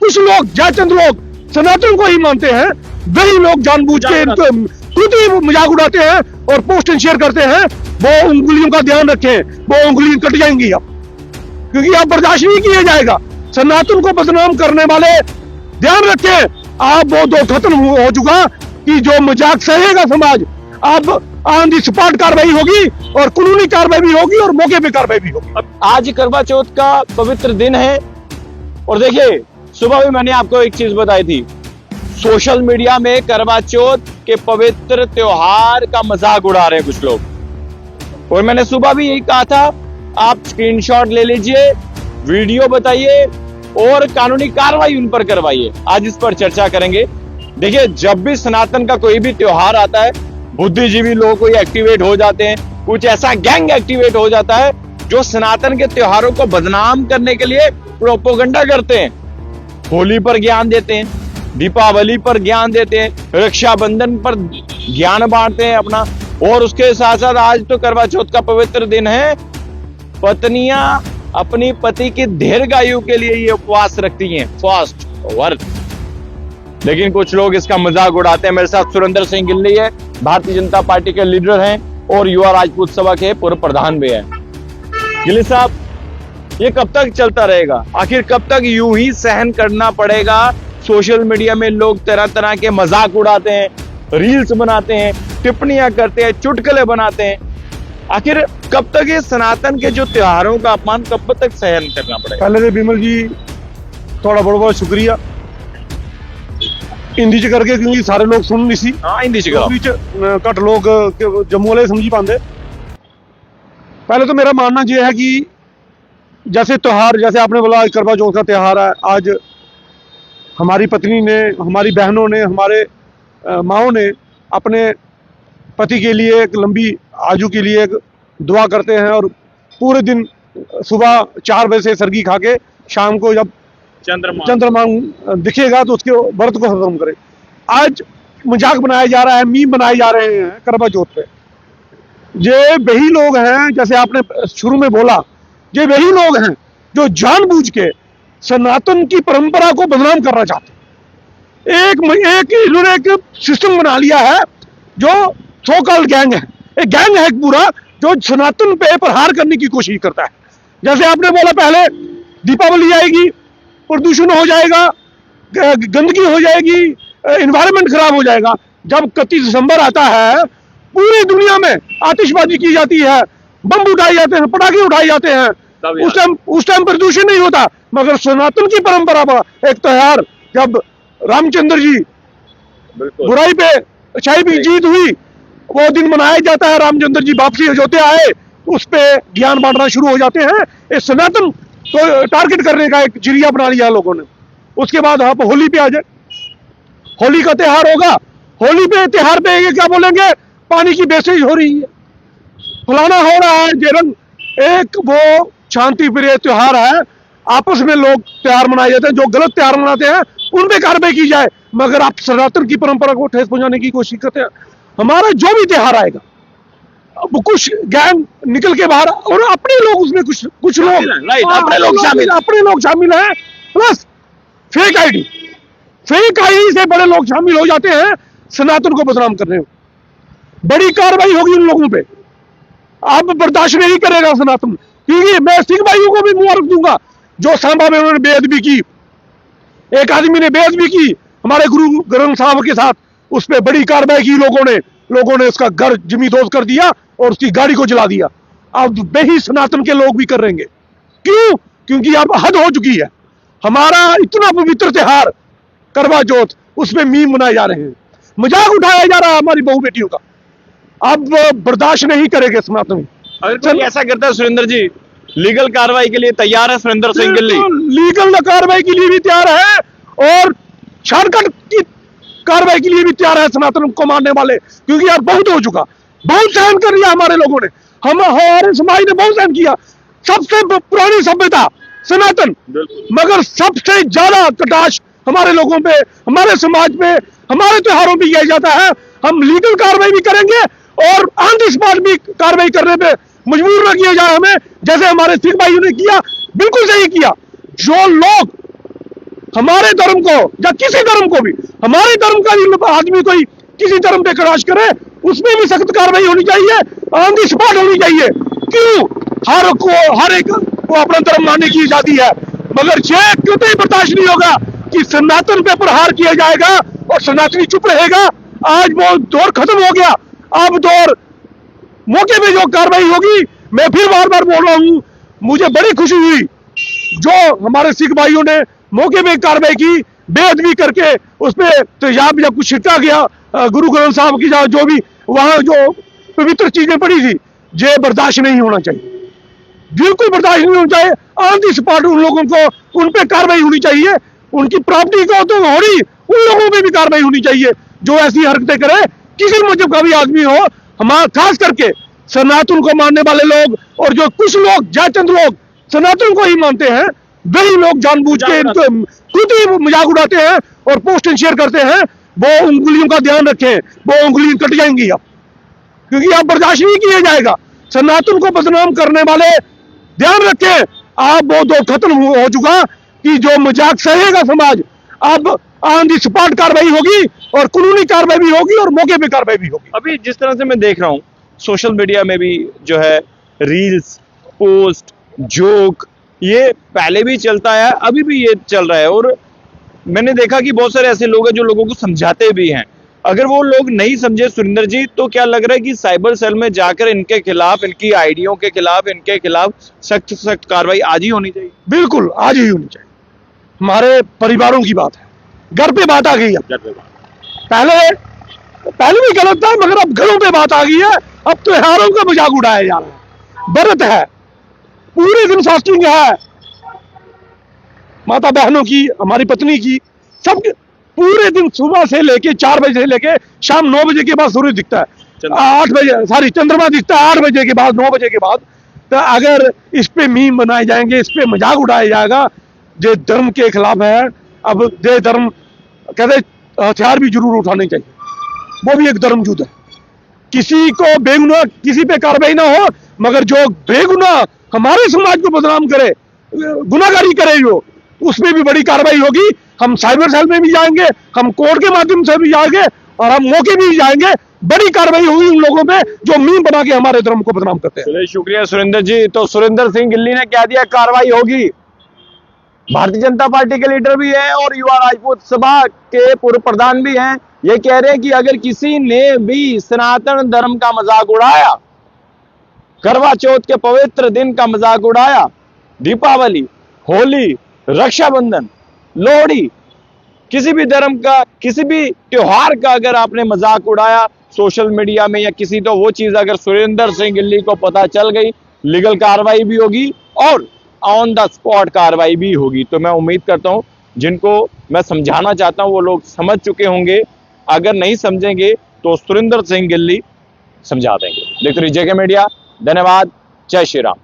कुछ लोग, जयचंद लोग सनातन को ही मानते हैं, वही लोग जानबूझ के खुद ही मजाक उड़ाते हैं और पोस्ट शेयर करते हैं। वो उंगलियों का ध्यान रखें, वो उंगलियां कट जाएंगी अब, क्योंकि अब बर्दाश्त नहीं किया जाएगा। सनातन को बदनाम करने वाले ध्यान रखें, आप वो दो खत्म हो चुका कि जो मजाक सहेगा समाज। अब ऑन दी स्पॉट कार्रवाई होगी और कानूनी कार्रवाई भी होगी और मौके पे कार्रवाई भी होगी। आज करवा चौथ का पवित्र दिन है और देखिए सुबह भी मैंने आपको एक चीज बताई थी, सोशल मीडिया में करवा चौथ के पवित्र त्योहार का मजाक उड़ा रहे हैं कुछ लोग। और मैंने सुबह भी यही कहा था, आप स्क्रीनशॉट ले लीजिए, वीडियो बताइए और कानूनी कार्रवाई उन पर करवाइए। आज इस पर चर्चा करेंगे। देखिए, जब भी सनातन का कोई भी त्योहार आता है, बुद्धिजीवी लोग कोई एक्टिवेट हो जाते हैं, कुछ ऐसा गैंग एक्टिवेट हो जाता है जो सनातन के त्योहारों को बदनाम करने के लिए प्रोपोगंडा करते हैं। होली पर ज्ञान देते हैं, दीपावली पर ज्ञान देते हैं, रक्षाबंधन पर ज्ञान बांटते हैं अपना। और उसके साथ साथ आज तो करवा चौथ का पवित्र दिन है, पत्नियां अपनी पति की दीर्घायु के लिए ये उपवास रखती हैं, फास्ट व्रत। लेकिन कुछ लोग इसका मजाक उड़ाते हैं। मेरे साथ सुरेंद्र सिंह गिल्ली है, भारतीय जनता पार्टी के लीडर हैं और युवा राजपूत सभा के पूर्व प्रधान भी हैं। गिल्ली साहब, ये कब तक चलता रहेगा? आखिर कब तक यूं ही सहन करना पड़ेगा? सोशल मीडिया में लोग तरह तरह के मजाक उड़ाते हैं, रील्स बनाते हैं, टिप्पणियां करते हैं, चुटकुले बनाते हैं। आखिर कब तक ये सनातन के जो त्योहारों का अपमान कब तक सहन करना पड़ेगा? पहले तो बिमल जी थोड़ा बहुत बहुत शुक्रिया हिंदी च करके, क्योंकि सारे लोग सुन नहीं सी। हाँ, हिंदी च करो। घट लोग जम्मू वाले समझी पाते। पहले तो मेरा मानना यह है कि जैसे त्योहार, जैसे आपने बोला आज करवा चौथ का त्योहार है, आज हमारी पत्नी ने, हमारी बहनों ने, हमारे माओं ने अपने पति के लिए एक लंबी आयु के लिए एक दुआ करते हैं और पूरे दिन सुबह 4 बजे से सरगी खा के शाम को जब चंद्रमा दिखेगा तो उसके व्रत को खत्म करें। आज मजाक बनाया जा रहा है, मीम बनाए जा रहे हैं करवा चौथ पे। ये वही लोग हैं, जैसे आपने शुरू में बोला, ये वही लोग हैं जो जानबूझ के सनातन की परंपरा को बदनाम करना चाहते हैं। एक इन्होंने एक सिस्टम बना लिया है जो सो कॉल्ड गैंग है। एक गैंग है पूरा जो सनातन पे प्रहार करने की कोशिश करता है। जैसे आपने बोला, पहले दीपावली आएगी, प्रदूषण हो जाएगा, गंदगी हो जाएगी, एनवायरनमेंट खराब हो जाएगा। जब 31 दिसंबर आता है, पूरी दुनिया में आतिशबाजी की जाती है, बम उठाए जाते हैं, पटाखे उठाए जाते हैं, उस टाइम प्रदूषण नहीं होता। मगर सनातन की परंपरा का एक त्योहार, जब रामचंद्र जी बुराई पे अच्छाई की जीत हुई, वो दिन मनाया जाता है। रामचंद्र जी वापसी अयोध्या आए, उस पे ज्ञान बांटना शुरू हो जाते हैं। इस सनातन को टारगेट करने का एक जरिया बना लिया लोगों ने। उसके बाद आप होली पे आ जाए, होली का त्योहार होगा, होली पे त्योहार पे ये क्या बोलेंगे, पानी की वेस्टेज हो रही है, फलाना हो रहा है। ये रंग एक वो शांति प्रिय त्योहार है, आपस में लोग त्योहार मनाए जाते हैं। जो गलत त्योहार मनाते हैं उन पे कार्रवाई की जाए, मगर आप सनातन की परंपरा को ठेस पहुंचाने की कोशिश करते हैं। हमारा जो भी त्योहार आएगा, अब कुछ गैंग निकल के बाहर, और अपने लोग उसमें कुछ लोग अपने लोग शामिल हैं, प्लस फेक आईडी से बड़े लोग शामिल हो जाते हैं सनातन को बदनाम करने में। बड़ी कार्रवाई होगी उन लोगों पे। अब बर्दाश्त नहीं करेगा सनातन, क्योंकि मैं सिख भाइयों को भी मुबारक दूंगा जो सांबा में उन्होंने बेअदबी की। एक आदमी ने बेअदबी की हमारे गुरु ग्रंथ साहब के साथ, उस पर बड़ी कार्रवाई की लोगों ने उसका घर जमींदोज कर दिया और उसकी गाड़ी को जला दिया। अब वही सनातन के लोग भी कर रहेंगे। क्यों? क्योंकि अब हद हो चुकी है। हमारा इतना पवित्र त्योहार करवा चौथ, उसमें मीम बनाए जा रहे हैं, मजाक उठाया जा रहा है हमारी बहू बेटियों का। अब बर्दाश्त नहीं करेंगे सनातन। अगर कोई ऐसा करता है सुरेंद्र जी, लीगल कार्रवाई के लिए तैयार है सुरेंद्र सिंह गिल्ली? लीगल कार्रवाई के लिए भी तैयार है और शॉर्टकट की कार्रवाई के लिए भी तैयार है सनातन को मारने वाले। क्योंकि यार बहुत हो चुका, बहुत सहन कर लिया हमारे लोगों ने, हमारे समाज ने बहुत सहन किया। सबसे पुरानी सभ्यता सनातन, मगर सबसे ज्यादा कटाक्ष हमारे लोगों पे, हमारे समाज पे, हमारे त्योहारों पे किया जाता है। हम लीगल कार्रवाई भी करेंगे और ऑन द स्पॉट भी कार्रवाई करने पे मजबूर न किया जाए हमें, जैसे हमारे सिख भाइयों ने किया। बिल्कुल सही किया। जो लोग हमारे धर्म को या किसी धर्म को भी, हमारे धर्म का भी आदमी कोई किसी धर्म पे क्रॉस करे उसमें भी सख्त कार्रवाई होनी चाहिए, ऑन दी स्पॉट होनी चाहिए। क्यों? हर एक को अपना धर्म मानने की आजादी है, मगर ये क्यों ही बर्दाश्त नहीं होगा कि सनातन पे प्रहार किया जाएगा और सनातनी चुप रहेगा। आज वो दौर खत्म हो गया, अब दौर मौके पे जो कार्रवाई होगी। मैं फिर बार बार बोल रहा हूं, मुझे बड़ी खुशी हुई जो हमारे सिख भाइयों ने मौके पे कार्रवाई की, बेअदबी करके उस पर तेजाब या कुछ छिड़का गया, गुरु ग्रंथ साहब की जो भी वहां जो पवित्र चीजें पड़ी थी, ये बर्दाश्त नहीं होना चाहिए, बिल्कुल बर्दाश्त नहीं होना चाहिए। ऑन दी स्पॉट उन लोगों को उन पे कार्रवाई होनी चाहिए, उनकी प्रॉपर्टी को तो हो रही, उन लोगों पे भी कार्रवाई होनी चाहिए जो ऐसी हरकतें करे, किसी मजहब का भी आदमी हो। हमारा खास करके सनातन को मानने वाले लोग और जो कुछ लोग जाचंद लोग सनातन को ही मानते हैं, वही लोग जानबूझ के खुद ही मजाक उड़ाते हैं और पोस्ट शेयर करते हैं। वो उंगलियों का ध्यान रखें, वो उंगलियां कट जाएंगी अब, क्योंकि अब बर्दाश्त नहीं किया जाएगा। सनातन को बदनाम करने वाले ध्यान रखें, अब वो दौर खत्म हो चुका कि जो मजाक सहेगा समाज। अब ऑन दी स्पॉट कार्रवाई होगी और कानूनी कार्रवाई भी होगी और मौके पे कार्रवाई भी होगी। अभी जिस तरह से मैं देख रहा हूँ सोशल मीडिया में भी जो है रील्स, पोस्ट, जोक, ये पहले भी चलता है, अभी भी ये चल रहा है। और मैंने देखा कि बहुत सारे ऐसे लोग हैं जो लोगों को समझाते भी हैं। अगर वो लोग नहीं समझे सुरेंद्र जी, तो क्या लग रहा है कि साइबर सेल में जाकर इनके खिलाफ, इनकी आईडियों के खिलाफ, इनके खिलाफ सख्त सख्त कार्रवाई आज ही होनी चाहिए? बिल्कुल आज ही होनी चाहिए। हमारे परिवारों की बात है, घर पे बात आ गई है। पहले भी गलत था, मगर अब घरों पे बात आ गई है। अब त्योहारों का मजाक उड़ाया जा रहा है, व्रत है, पूरे दिन फास्टिंग है, माता बहनों की, हमारी पत्नी की, सब पूरे दिन सुबह से लेके 4 बजे से लेके शाम 9 बजे के बाद सूरज दिखता है, 8 बजे सॉरी चंद्रमा दिखता है 8 बजे के बाद, 9 बजे के बाद। तो अगर इस पे मीम बनाए जाएंगे, इस पे मजाक उड़ाया जाएगा, जो धर्म के खिलाफ है। अब जो धर्म कहते हथियार भी जरूर उठाने चाहिए, वो भी एक धर्म युद्ध है। किसी को बेगुनाह किसी पे कार्रवाई ना हो, मगर जो बेगुनाह हमारे समाज को बदनाम करे, गुनाहगारी करे, जो उसमें भी बड़ी कार्रवाई होगी। हम साइबर सेल में भी जाएंगे, हम कोर्ट के माध्यम से भी जाएंगे और हम मौके भी जाएंगे। बड़ी कार्रवाई होगी उन लोगों पे जो मीम बना के हमारे धर्म को बदनाम करते हैं। शुक्रिया सुरेंद्र जी। तो सुरेंद्र सिंह गिल्ली ने कह दिया कार्रवाई होगी। भारतीय जनता पार्टी के लीडर भी है और युवा राजपूत सभा के पूर्व प्रधान भी हैं। ये कह रहे हैं कि अगर किसी ने भी सनातन धर्म का मजाक उड़ाया, करवा चौथ के पवित्र दिन का मजाक उड़ाया, दीपावली, होली, रक्षाबंधन, लोहड़ी, किसी भी धर्म का, किसी भी त्योहार का अगर आपने मजाक उड़ाया सोशल मीडिया में या किसी, तो वो चीज अगर सुरेंद्र सिंह गिल्ली को पता चल गई, लीगल कार्रवाई भी होगी और ऑन द स्पॉट कार्रवाई भी होगी। तो मैं उम्मीद करता हूं जिनको मैं समझाना चाहता हूं वो लोग समझ चुके होंगे। अगर नहीं समझेंगे तो सुरेंद्र सिंह गिल्ली समझा देंगे। देखते रहिए जेके मीडिया। धन्यवाद। जय श्री राम।